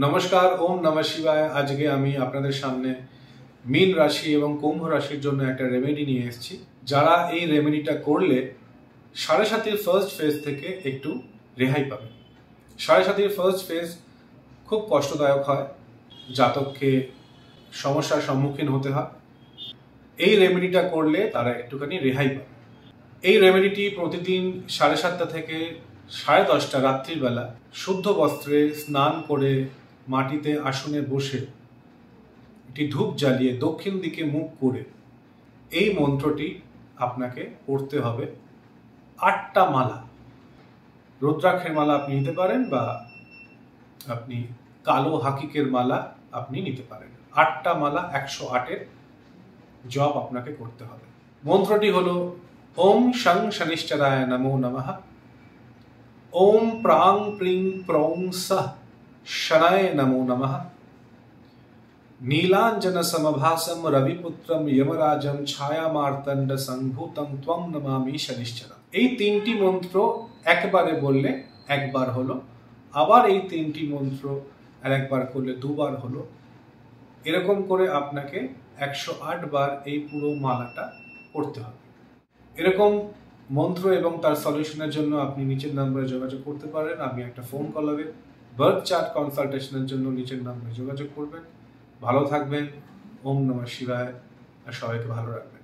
নমস্কার, ওম নমঃ শিবায়। আজকে আমি আপনাদের সামনে মীন রাশি এবং কুম্ভ রাশির জন্য একটা রেমেডি নিয়ে এসেছি। যারা এই রেমেডিটা করলে সাড়ে সাতির ফার্স্ট ফেজ থেকে একটু রেহাই পাবে। সাড়ে সাতির ফার্স্ট ফেজ খুব কষ্টদায়ক হয়, জাতককে সমস্যার সম্মুখীন হতে হয়। এই রেমেডিটা করলে তারা একটুখানি রেহাই পাবে। এই রেমেডিটি প্রতিদিন 7:30 থেকে 10:30 রাত্রিবেলা শুদ্ধ বস্ত্রে স্নান করে মাটিতে আসনে বসে একটি ধূপ জ্বালিয়ে দক্ষিণ দিকে মুখ করে এই মন্ত্রটি আপনাকে পড়তে হবে। 8টা মালা, রুদ্রাক্ষের মালা আপনি নিতে পারেন বা আপনি কালো হাকিকের মালা আপনি নিতে পারেন। 8টা মালা 108-এর জপ আপনাকে করতে হবে। মন্ত্রটি হলো ওম শং শনিশ্চরায় নমো নমঃ, ওম প্রাং প্রিং প্রং সঃ শনায় নমো নমঃ, নীলাঞ্জন সমভাসম রবিপুত্রম যমরাজম ছায়ামার্তণ্ড সংভূতম ত্বং নমামি শনিশ্চরম। এই 3টি মন্ত্র একবারে বললে একবার হলো, আবার এই 3টি মন্ত্র আর একবার করলে দুবার হলো। এরকম করে আপনাকে 108 বার এই পুরো মালাটা করতে হবে। এরকম মন্ত্র এবং তার সলিউশনের জন্য আপনি নিচের নম্বরে যোগাযোগ করতে পারেন। আমি একটা ফোন কল হবে। বার্থ চার্ট কনসালটেশনের জন্য নিচের নম্বরে যোগাযোগ করবেন। ভালো থাকবেন। ওম নমঃ শিবায়। আর সবাইকে ভালো রাখবেন।